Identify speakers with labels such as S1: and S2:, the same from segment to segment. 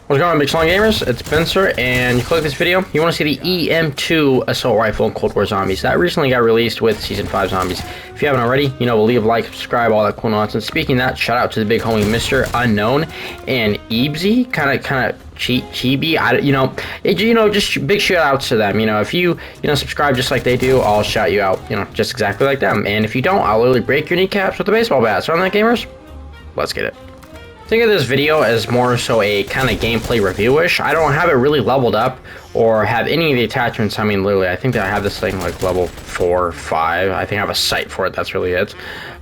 S1: What's going on, Big Slong Gamers? It's Spencer, and you click this video, you want to see the EM2 assault rifle in Cold War Zombies. That recently got released with Season 5 Zombies. If you haven't already, we'll leave a like, subscribe, all that cool nonsense. Speaking of that, shout out to the big homie Mr. Unknown and Eebsy, kind of chibi, just big shout outs to them. If you subscribe just like they do, I'll shout you out, just exactly like them. And if you don't, I'll literally break your kneecaps with a baseball bat. So on that, gamers, let's get it. Think of this video as more so a kind of gameplay review-ish. I don't have it really leveled up or have any of the attachments. I mean, literally, I think that I have this thing like level 4 or 5. I think I have a sight for it. That's really it.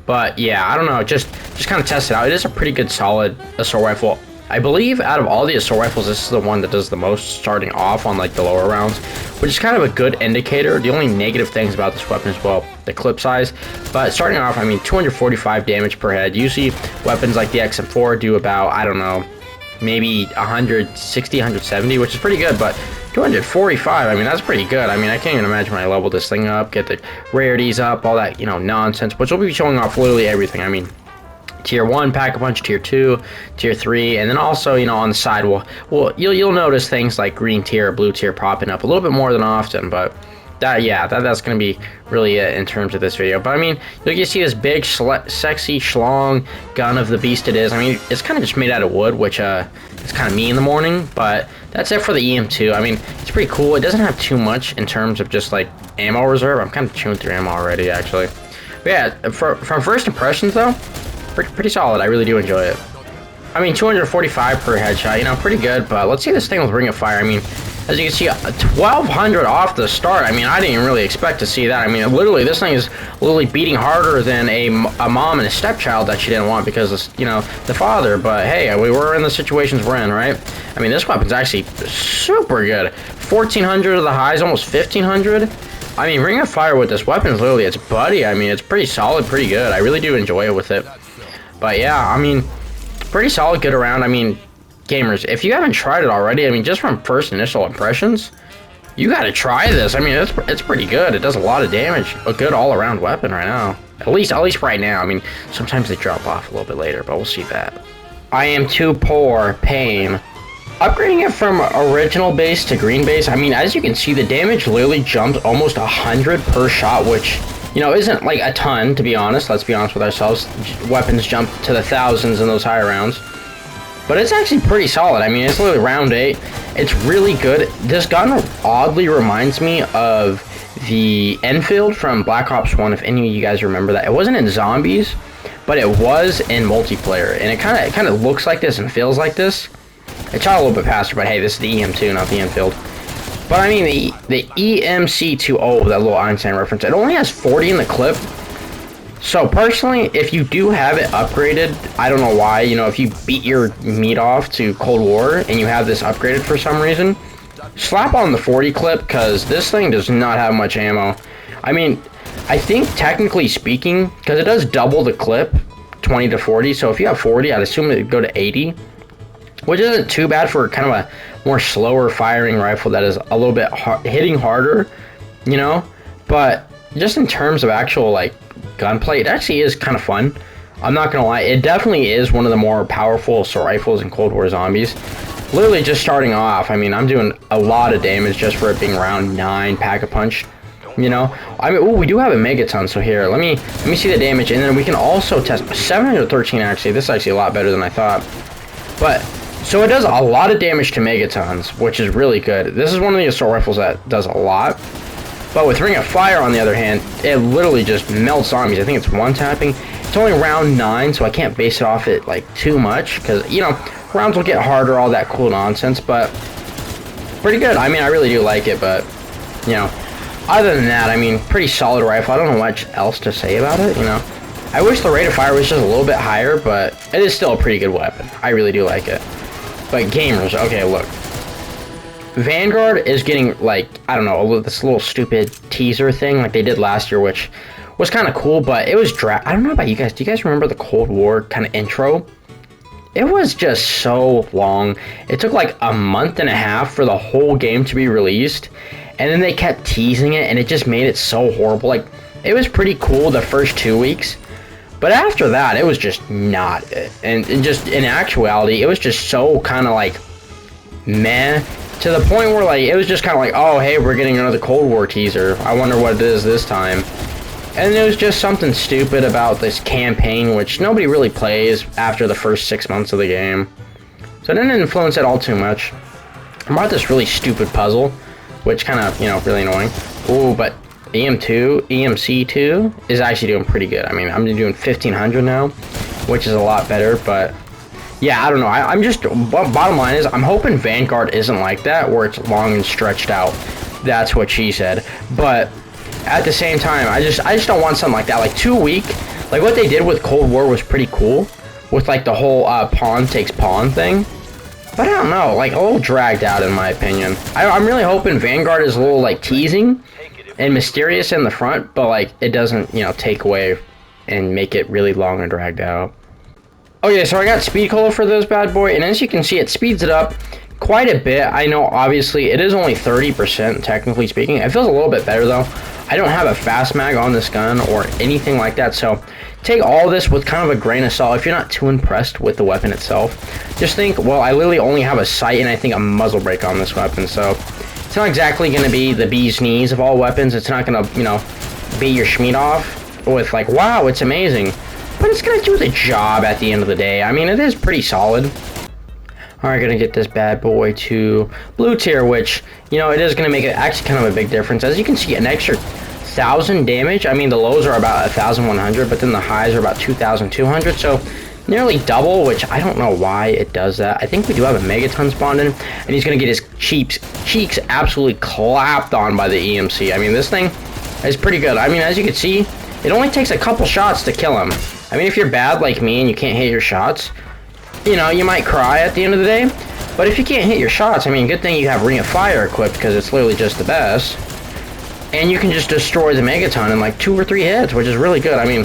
S1: But yeah, I don't know. Just kind of test it out. It is a pretty good, solid assault rifle. I believe out of all the assault rifles, this is the one that does the most starting off on like the lower rounds, which is kind of a good indicator. The only negative things about this weapon is, well, the clip size. But starting off, I mean, 245 damage per head. Usually weapons like the XM4 do about, I don't know, maybe 160, 170, which is pretty good, but 245, I mean, that's pretty good. I mean, I can't even imagine when I level this thing up, get the rarities up, all that, nonsense, which will be showing off literally everything. I mean, Tier 1 pack-a-punch, Tier 2, Tier 3, and then also, on the side, you'll notice things like green tier or blue tier popping up a little bit more than often, but that's going to be really it in terms of this video. But I mean, you see this big, sexy, schlong gun of the beast it is. I mean, it's kind of just made out of wood, which it's kind of me in the morning, but that's it for the EM2. I mean, it's pretty cool. It doesn't have too much in terms of just like ammo reserve. I'm kind of chewing through ammo already, actually. But yeah, from first impressions though, pretty solid. I really do enjoy it. I mean, 245 per headshot, pretty good, but let's see this thing with Ring of Fire. I mean, as you can see, 1200 off the start. I mean, I didn't even really expect to see that. I mean, literally, this thing is literally beating harder than a mom and a stepchild that she didn't want because of, the father. But hey, we were in the situations we're in, right? I mean, this weapon's actually super good. 1400 of the highs, almost 1500. I mean, Ring of Fire with this weapon is literally its buddy. I mean, it's pretty solid, pretty good. I really do enjoy it with it. But yeah, I mean, pretty solid, good around. I mean, gamers, if you haven't tried it already, I mean, just from first initial impressions, you gotta try this. I mean, it's pretty good. It does a lot of damage. A good all-around weapon right now. At least right now. I mean, sometimes they drop off a little bit later, but we'll see that. I am too poor. Pain. Upgrading it from original base to green base, I mean, as you can see, the damage literally jumped almost 100 per shot, which, isn't like a ton, to be honest. Let's be honest with ourselves. Weapons jump to the thousands in those higher rounds. But it's actually pretty solid. I mean, it's literally round 8. It's really good. This gun oddly reminds me of the Enfield from Black Ops 1, if any of you guys remember that. It wasn't in Zombies, but it was in multiplayer. And it kind of looks like this and feels like this. It shot a little bit faster, but hey, this is the EM2, not the Enfield. But I mean, the EMC2, that little Einstein reference, it only has 40 in the clip. So personally, if you do have it upgraded, I don't know why, if you beat your meat off to Cold War and you have this upgraded for some reason, slap on the 40 clip, because this thing does not have much ammo. I mean, I think technically speaking, because it does double the clip, 20 to 40, so if you have 40, I'd assume it would go to 80, which isn't too bad for kind of a more slower firing rifle that is a little bit hitting harder, but just in terms of actual like gunplay, it actually is kind of fun. I'm not gonna lie, it definitely is one of the more powerful assault rifles in Cold War Zombies. Literally just starting off, I mean, I'm doing a lot of damage just for it being round 9 pack-a-punch. I mean, we do have a megaton, so here, let me see the damage, and then we can also test 713 actually. This is actually a lot better than I thought. But so it does a lot of damage to megatons, which is really good. This is one of the assault rifles that does a lot. But with Ring of Fire, on the other hand, it literally just melts zombies. I think it's one tapping. It's only round 9, so I can't base it off it like too much, because rounds will get harder, all that cool nonsense. But pretty good. I mean, I really do like it. But other than that, I mean, pretty solid rifle. I don't know much else to say about it. I wish the rate of fire was just a little bit higher, but it is still a pretty good weapon. I really do like it. But gamers, okay, look. Vanguard is getting, like, I don't know, this little stupid teaser thing like they did last year, which was kind of cool, but it was I don't know about you guys. Do you guys remember the Cold War kind of intro? It was just so long. It took like a month and a half for the whole game to be released, and then they kept teasing it, and it just made it so horrible. Like, it was pretty cool the first 2 weeks, but after that, it was just not it. And just in actuality, it was just so kind of like meh, to the point where like it was just kind of like, oh hey, we're getting another Cold War teaser. I wonder what it is this time. And it was just something stupid about this campaign, which nobody really plays after the first 6 months of the game. So it didn't influence it all too much. I bought this really stupid puzzle, which kind of, you know, really annoying. Ooh, but EM2, EMC2 is actually doing pretty good. I mean, I'm doing 1500 now, which is a lot better, but yeah, I don't know. I'm just, bottom line is, I'm hoping Vanguard isn't like that, where it's long and stretched out. That's what she said. But at the same time, I just don't want something like that. Like 2 week, like what they did with Cold War was pretty cool, with like the whole pawn takes pawn thing. But I don't know, like a little dragged out in my opinion. I'm really hoping Vanguard is a little like teasing and mysterious in the front, but like it doesn't, you know, take away and make it really long and dragged out. Okay, so I got speed cola for this bad boy, and as you can see, it speeds it up quite a bit. I know obviously it is only 30% technically speaking. It feels a little bit better though. I don't have a fast mag on this gun or anything like that, so take all this with kind of a grain of salt. If you're not too impressed with the weapon itself, just think, well, I literally only have a sight and I think a muzzle brake on this weapon, so it's not exactly going to be the bee's knees of all weapons. It's not going to, you know, beat your schmeat off with like, wow, it's amazing. But it's going to do the job at the end of the day. I mean, it is pretty solid. Alright, gonna get this bad boy to blue tier, which, you know, it is gonna make it actually kind of a big difference. As you can see, an extra 1,000 damage. I mean, the lows are about 1,100, but then the highs are about 2,200, so nearly double, which I don't know why it does that. I think we do have a megaton spawned in, and he's gonna get his cheeks absolutely clapped on by the EMC. I mean, this thing is pretty good. I mean, as you can see, it only takes a couple shots to kill him. I mean, if you're bad like me and you can't hit your shots, you know, you might cry at the end of the day. But if you can't hit your shots, I mean, good thing you have Ring of Fire equipped, because it's literally just the best. And you can just destroy the Megaton in like 2 or 3 hits, which is really good. I mean,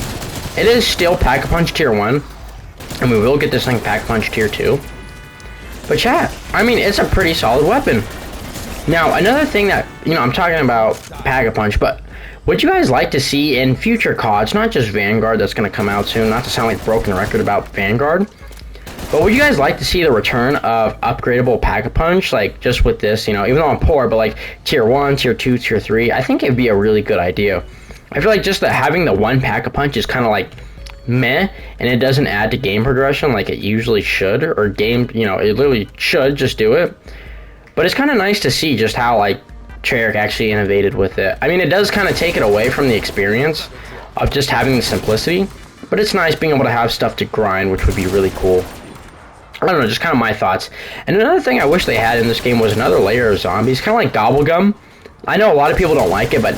S1: it is still Pack-a-Punch Tier 1. And we will get this thing Pack-a-Punch Tier 2. But chat, I mean, it's a pretty solid weapon. Now, another thing that, you know, I'm talking about Pack-a-Punch, but would you guys like to see in future CODs, not just Vanguard that's going to come out soon, not to sound like a broken record about Vanguard, but would you guys like to see the return of upgradable Pack-a-Punch, like just with this, you know, even though I'm poor, but like Tier 1, Tier 2, Tier 3, I think it'd be a really good idea. I feel like just that having the one Pack-a-Punch is kind of like meh, and it doesn't add to game progression like it usually should, or game, you know, it literally should just do it. But it's kind of nice to see just how like Treyarch actually innovated with it. I mean, it does kind of take it away from the experience of just having the simplicity, but it's nice being able to have stuff to grind, which would be really cool. I don't know, just kind of my thoughts. And another thing I wish they had in this game was another layer of zombies, kind of like Gobblegum. I know a lot of people don't like it, but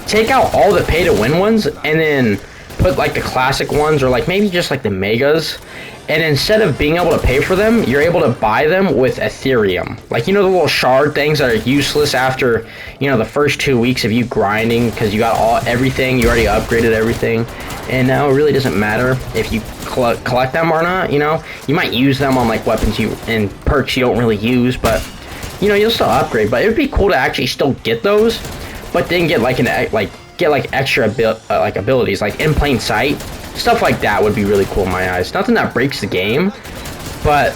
S1: take out all the pay-to-win ones and then put like the classic ones, or like maybe just like the megas, and instead of being able to pay for them, you're able to buy them with Ethereum. Like, you know, the little shard things that are useless after, you know, the first 2 weeks of you grinding because you got everything, you already upgraded everything, and now it really doesn't matter if you collect them or not. You know, you might use them on like weapons and perks you don't really use, but you know, you'll still upgrade. But it would be cool to actually still get those, but then get like extra abilities, like in plain sight. Stuff like that would be really cool in my eyes. Nothing that breaks the game, but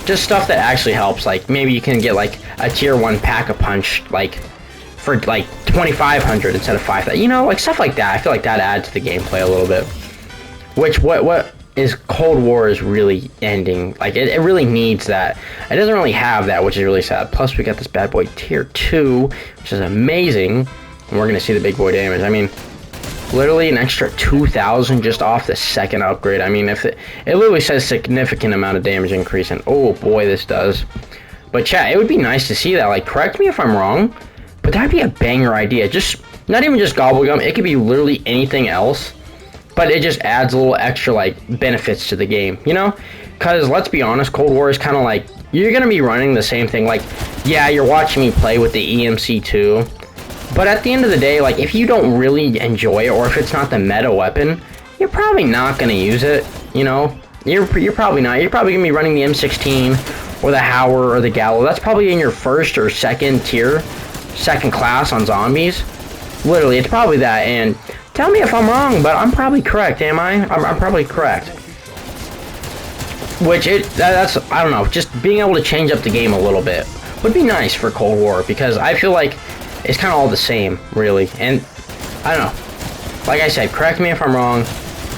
S1: just stuff that actually helps. Like maybe you can get like a Tier 1 Pack-a-Punch like for like 2,500 instead of 5,000. You know, like stuff like that. I feel like that adds to the gameplay a little bit. Which what is Cold War is really ending. Like it really needs that. It doesn't really have that, which is really sad. Plus we got this bad boy Tier 2, which is amazing. And we're gonna see the big boy damage. I mean, literally an extra 2,000 just off the second upgrade. I mean, if it literally says significant amount of damage increase, and oh boy, this does. But chat, it would be nice to see that. Like, correct me if I'm wrong, but that'd be a banger idea. Just not even just Gobblegum. It could be literally anything else, but it just adds a little extra like benefits to the game, you know? Because let's be honest, Cold War is kind of like, you're gonna be running the same thing. Like, yeah, you're watching me play with the EMC2. But at the end of the day, like, if you don't really enjoy it, or if it's not the meta weapon, you're probably not going to use it, you know? You're probably not. You're probably going to be running the M16, or the Howler, or the Gallo. That's probably in your first or second tier, second class on zombies. Literally, it's probably that, and tell me if I'm wrong, but I'm probably correct, am I? I'm probably correct. that's, I don't know, just being able to change up the game a little bit would be nice for Cold War, because I feel like it's kind of all the same, really. And I don't know, like I said, correct me if I'm wrong,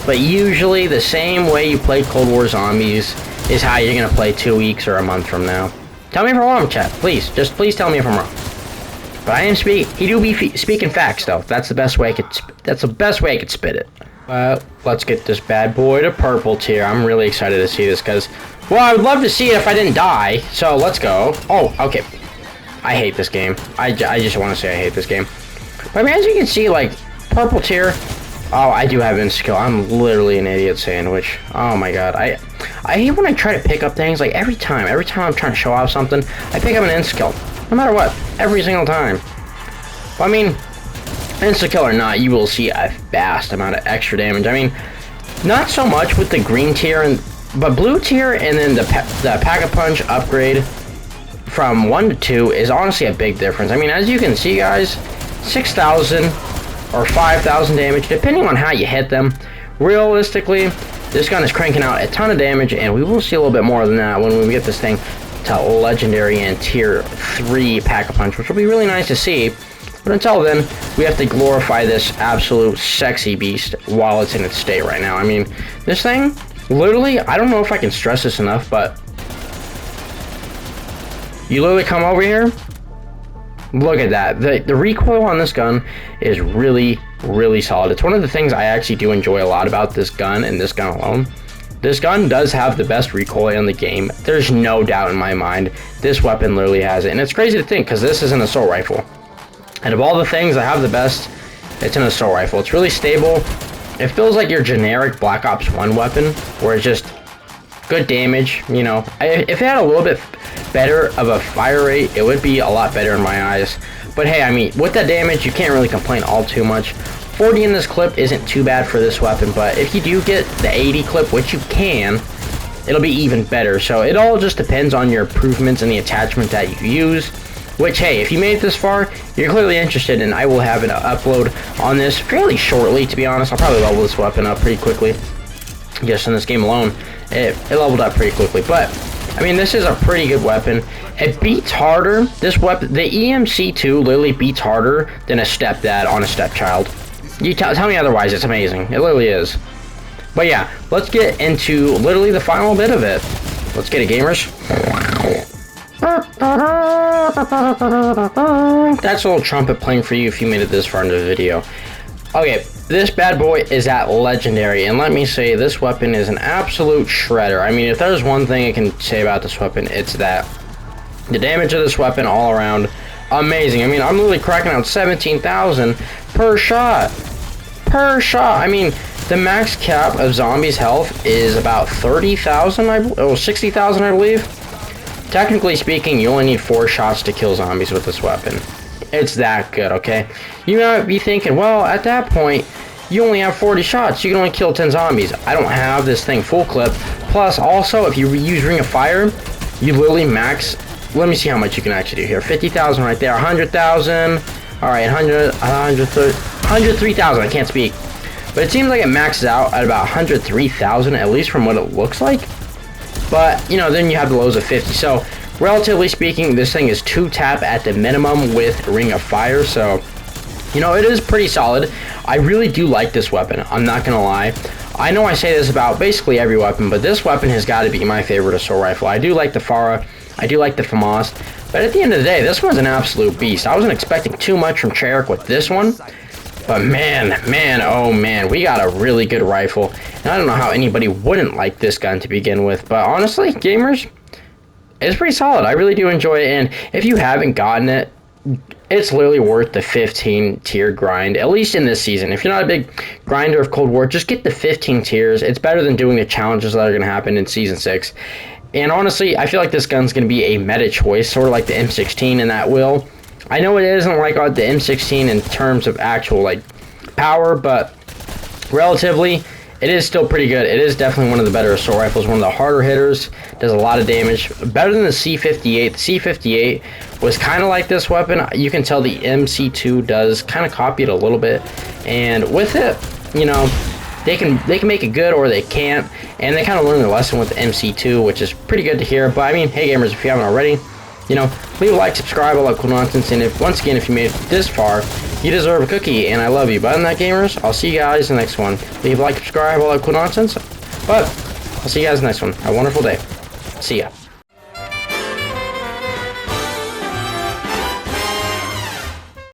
S1: but usually the same way you play Cold War Zombies is how you're gonna play 2 weeks or a month from now. Tell me if I'm wrong, chat, please. Just please tell me if I'm wrong. But I am speaking facts, though. That's the best way I could spit it. Let's get this bad boy to purple tier. I'm really excited to see this, because, well, I would love to see it if I didn't die. So let's go. Oh, okay. I hate this game. I just want to say I hate this game. But I mean, as you can see, like, purple tier. Oh, I do have insta-kill. I'm literally an idiot sandwich. Oh my god. I hate when I try to pick up things, like, every time I'm trying to show off something, I pick up an insta-kill. No matter what. Every single time. But, I mean, insta-kill or not, you will see a vast amount of extra damage. I mean, not so much with the green tier, but blue tier and then the Pack-a-Punch upgrade from 1 to 2 is honestly a big difference. I mean, as you can see, guys, 6,000 or 5,000 damage, depending on how you hit them. Realistically, this gun is cranking out a ton of damage, and we will see a little bit more than that when we get this thing to Legendary and Tier 3 Pack-a-Punch, which will be really nice to see. But until then, we have to glorify this absolute sexy beast while it's in its state right now. I mean, this thing, literally, I don't know if I can stress this enough, but you literally come over here, look at that. The recoil on this gun is really, really solid. It's one of the things I actually do enjoy a lot about this gun and this gun alone. This gun does have the best recoil in the game. There's no doubt in my mind. This weapon literally has it. And it's crazy to think, because this is an assault rifle. And of all the things that have the best, it's an assault rifle. It's really stable. It feels like your generic Black Ops 1 weapon, where it's just good damage, you know. If it had a little bit better of a fire rate, it would be a lot better in my eyes. But hey, I mean, with that damage, you can't really complain all too much. 40 in this clip isn't too bad for this weapon, but if you do get the 80 clip, which you can, it'll be even better. So it all just depends on your improvements and the attachment that you use. Which, hey, if you made it this far, you're clearly interested, and I will have an upload on this fairly shortly, to be honest. I'll probably level this weapon up pretty quickly. Just in this game alone, it leveled up pretty quickly. But, I mean, this is a pretty good weapon. It beats harder. This weapon, the EM2 literally beats harder than a stepdad on a stepchild. You tell me otherwise, it's amazing. It literally is. But yeah, let's get into literally the final bit of it. Let's get it, gamers. That's a little trumpet playing for you if you made it this far into the video. Okay, this bad boy is at Legendary, and let me say, this weapon is an absolute shredder. I mean, if there's one thing I can say about this weapon, it's that the damage of this weapon all around, amazing. I mean, I'm literally cracking out 17,000 per shot. I mean, the max cap of zombies' health is about 30,000, 60,000, I believe. Technically speaking, you only need 4 shots to kill zombies with this weapon. It's that good, okay? You might be thinking, well, at that point, you only have 40 shots. You can only kill 10 zombies. I don't have this thing full clip. Plus, also, if you use Ring of Fire, you literally max. Let me see how much you can actually do here. 50,000 right there. 100,000. All right, 103,000. I can't speak. But it seems like it maxes out at about 103,000, at least from what it looks like. But, you know, then you have the lows of 50. So, relatively speaking, this thing is 2-tap at the minimum with Ring of Fire. So, you know, it is pretty solid. I really do like this weapon. I'm not going to lie. I know I say this about basically every weapon, but this weapon has got to be my favorite assault rifle. I do like the Farah. I do like the FAMAS. But at the end of the day, this one's an absolute beast. I wasn't expecting too much from Cherrick with this one. But man, oh man, we got a really good rifle. And I don't know how anybody wouldn't like this gun to begin with. But honestly, gamers, it's pretty solid. I really do enjoy it. And if you haven't gotten it, it's literally worth the 15 tier grind, at least in this season. If you're not a big grinder of Cold War, just get the 15 tiers. It's better than doing the challenges that are going to happen in Season 6. And honestly, I feel like this gun's going to be a meta choice, sort of like the M16 in that will. I know it isn't like the M16 in terms of actual like power, but relatively, it is still pretty good. It is definitely one of the better assault rifles, one of the harder hitters, does a lot of damage, better than the C58. The C58 was kind of like this weapon. You can tell the MC2 does kind of copy it a little bit, and with it, you know, they can make it good or they can't, and they kind of learn their lesson with the MC2, which is pretty good to hear. But I mean, hey gamers, if you haven't already, you know, leave a like, subscribe, all that cool nonsense, and once again, if you made it this far, you deserve a cookie, and I love you. But other than that, gamers, I'll see you guys in the next one. Leave a like, subscribe, all that cool nonsense, but I'll see you guys in the next one. Have a wonderful day. See ya.